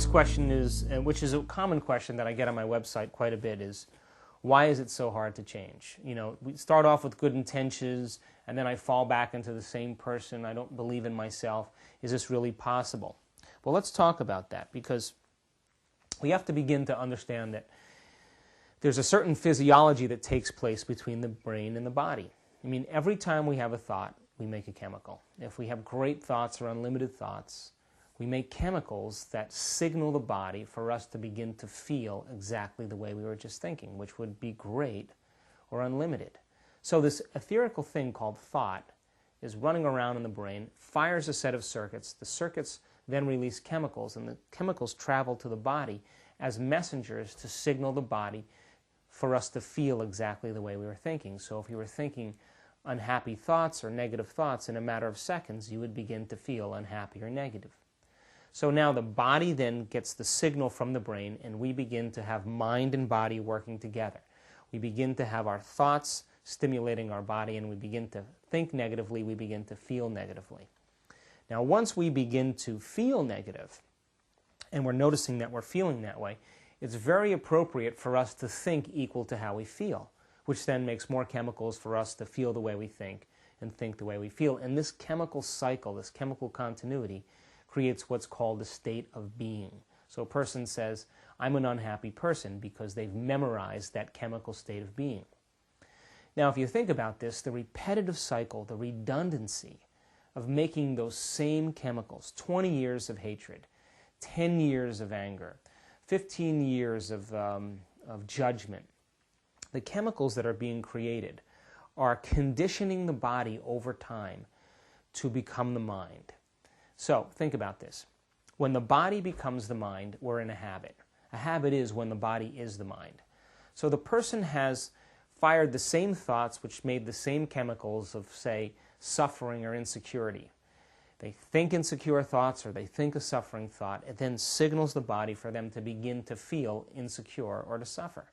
next question is, which is a common question that I get on my website quite a bit, is why is it so hard to change? You know, we start off with good intentions, and then I fall back into the same person. I don't believe in myself. Is this really possible? Well, let's talk about that, because we have to begin to understand that there's a certain physiology that takes place between the brain and the body. I mean, every time we have a thought, we make a chemical. If we have great thoughts or unlimited thoughts, we make chemicals that signal the body for us to begin to feel exactly the way we were just thinking, which would be great or unlimited. So this etherical thing called thought is running around in the brain, fires a set of circuits. The circuits then release chemicals, and the chemicals travel to the body as messengers to signal the body for us to feel exactly the way we were thinking. So if you were thinking unhappy thoughts or negative thoughts, in a matter of seconds, you would begin to feel unhappy or negative. So now the body then gets the signal from the brain, and we begin to have mind and body working together. We begin to have our thoughts stimulating our body, and we begin to think negatively, we begin to feel negatively. Now, once we begin to feel negative, and we're noticing that we're feeling that way, it's very appropriate for us to think equal to how we feel, which then makes more chemicals for us to feel the way we think and think the way we feel. And this chemical cycle, this chemical continuity, creates what's called a state of being. So a person says, I'm an unhappy person, because they've memorized that chemical state of being. Now, if you think about this, the repetitive cycle, the redundancy of making those same chemicals, 20 years of hatred, 10 years of anger, 15 years of judgment, the chemicals that are being created are conditioning the body over time to become the mind. So think about this. When the body becomes the mind, we're in a habit. A habit is when the body is the mind. So the person has fired the same thoughts which made the same chemicals of, say, suffering or insecurity. They think insecure thoughts or they think a suffering thought. It then signals the body for them to begin to feel insecure or to suffer.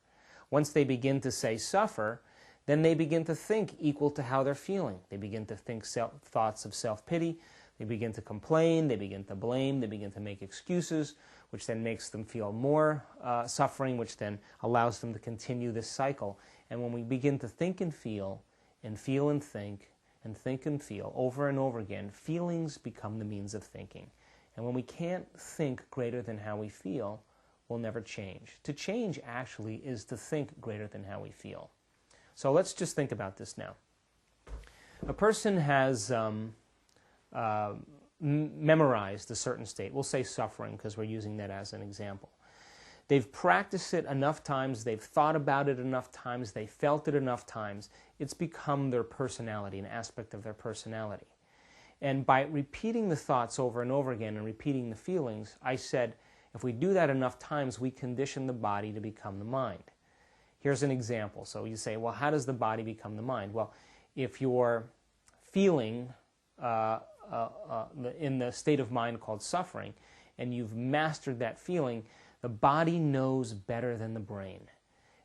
Once they begin to say suffer, then they begin to think equal to how they're feeling. They begin to think thoughts of self-pity. They begin to complain, they begin to blame, they begin to make excuses, which then makes them feel more suffering, which then allows them to continue this cycle. And when we begin to think and feel and think and feel over and over again, feelings become the means of thinking. And when we can't think greater than how we feel, we'll never change. To change actually is to think greater than how we feel. So let's just think about this now. A person has memorized a certain state. We'll say suffering because we're using that as an example. They've practiced it enough times, they've thought about it enough times, they felt it enough times. It's become their personality, an aspect of their personality. And by repeating the thoughts over and over again and repeating the feelings, I said, if we do that enough times, we condition the body to become the mind. Here's an example. So you say, well, how does the body become the mind? Well, if you're feeling in the state of mind called suffering, and you've mastered that feeling, the body knows better than the brain.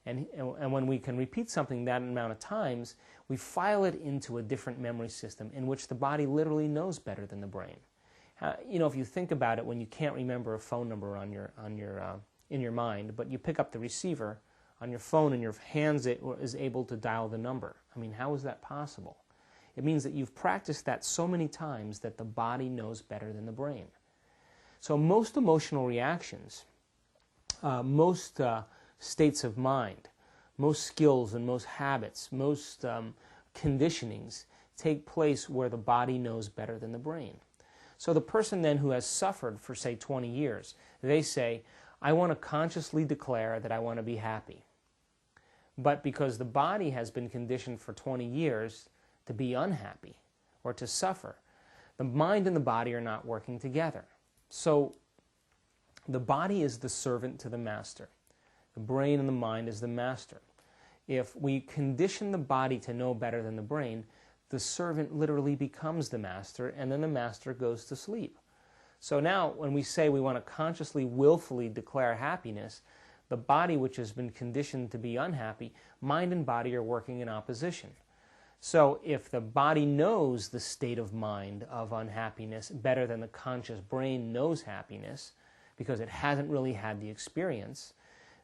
And when we can repeat something that amount of times, we file it into a different memory system in which the body literally knows better than the brain. You know, if you think about it, when you can't remember a phone number in your mind, but you pick up the receiver on your phone and your hands is able to dial the number. I mean, how is that possible? It means that you've practiced that so many times that the body knows better than the brain. So most emotional reactions, most states of mind, most skills and most habits, most conditionings take place where the body knows better than the brain. So the person then who has suffered for, say, 20 years, they say, I want to consciously declare that I want to be happy. But because the body has been conditioned for 20 years to be unhappy or to suffer, the mind and the body are not working together. So the body is the servant to the master. The brain and the mind is the master. If we condition the body to know better than the brain, the servant literally becomes the master, and then the master goes to sleep. So now when we say we want to consciously, willfully declare happiness, the body, which has been conditioned to be unhappy, mind and body are working in opposition. So if the body knows the state of mind of unhappiness better than the conscious brain knows happiness, because it hasn't really had the experience,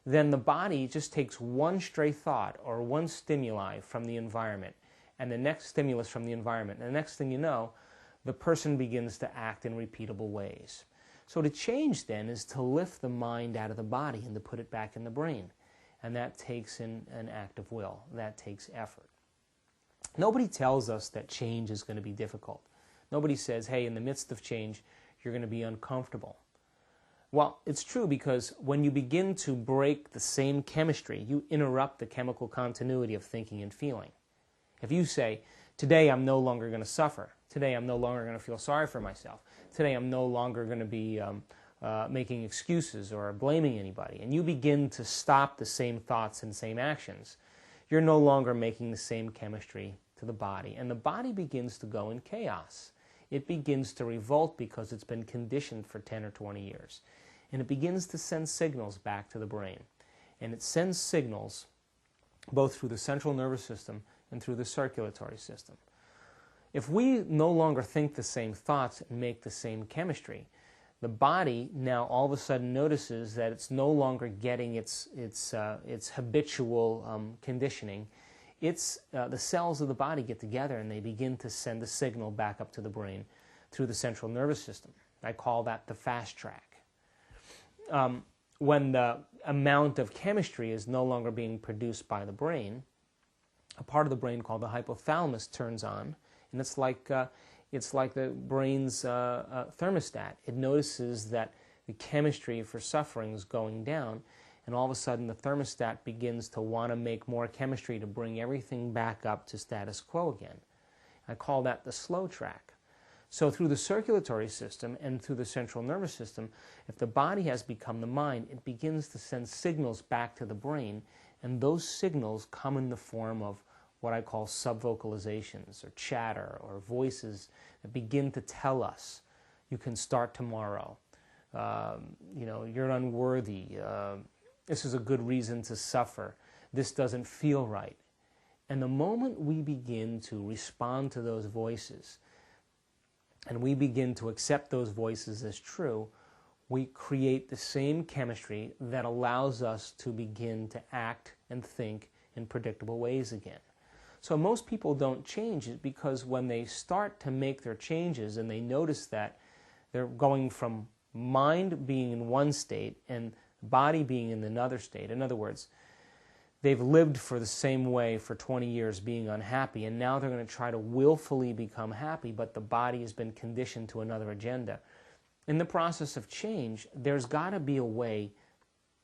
then the body just takes one stray thought or one stimuli from the environment and the next stimulus from the environment. And the next thing you know, the person begins to act in repeatable ways. So to change then is to lift the mind out of the body and to put it back in the brain. And that takes an act of will. That takes effort. Nobody tells us that change is going to be difficult. Nobody says, hey, in the midst of change, you're going to be uncomfortable. Well, it's true, because when you begin to break the same chemistry, you interrupt the chemical continuity of thinking and feeling. If you say, today I'm no longer going to suffer, today I'm no longer going to feel sorry for myself, today I'm no longer going to be making excuses or blaming anybody, and you begin to stop the same thoughts and same actions, you're no longer making the same chemistry to the body, and the body begins to go in chaos. It begins to revolt because it's been conditioned for 10 or 20 years. And it begins to send signals back to the brain. And it sends signals both through the central nervous system and through the circulatory system. If we no longer think the same thoughts and make the same chemistry, the body now all of a sudden notices that it's no longer getting its habitual conditioning. The cells of the body get together and they begin to send a signal back up to the brain through the central nervous system. I call that the fast track. When the amount of chemistry is no longer being produced by the brain, a part of the brain called the hypothalamus turns on, and it's like the brain's thermostat. It notices that the chemistry for suffering is going down, and all of a sudden the thermostat begins to want to make more chemistry to bring everything back up to status quo again. I call that the slow track. So through the circulatory system and through the central nervous system, if the body has become the mind, it begins to send signals back to the brain, and those signals come in the form of what I call subvocalizations or chatter or voices that begin to tell us, you can start tomorrow, you're unworthy, this is a good reason to suffer, this doesn't feel right. And the moment we begin to respond to those voices, and we begin to accept those voices as true, we create the same chemistry that allows us to begin to act and think in predictable ways again. So most people don't change it because when they start to make their changes and they notice that they're going from mind being in one state and body being in another state, in other words, they've lived for the same way for 20 years being unhappy, and now they're going to try to willfully become happy, but the body has been conditioned to another agenda. In the process of change, there's got to be a way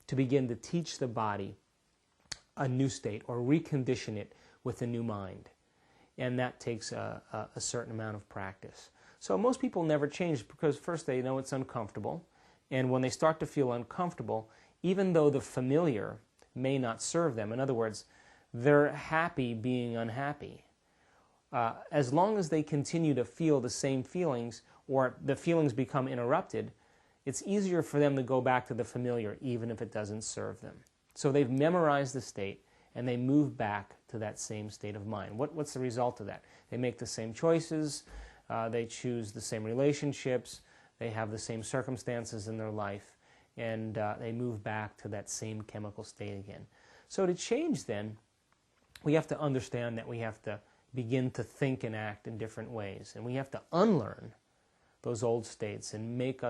to begin to teach the body a new state or recondition it with a new mind. And that takes a certain amount of practice. So most people never change because first they know it's uncomfortable, and when they start to feel uncomfortable, even though the familiar may not serve them. In other words, they're happy being unhappy. As long as they continue to feel the same feelings or the feelings become interrupted, it's easier for them to go back to the familiar even if it doesn't serve them. So they've memorized the state and they move back to that same state of mind. What's the result of that? They make the same choices, they choose the same relationships, they have the same circumstances in their life, and they move back to that same chemical state again. So to change then, we have to understand that we have to begin to think and act in different ways, and we have to unlearn those old states and make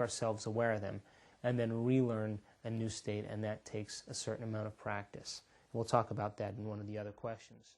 ourselves aware of them, and then relearn a new state, and that takes a certain amount of practice. We'll talk about that in one of the other questions.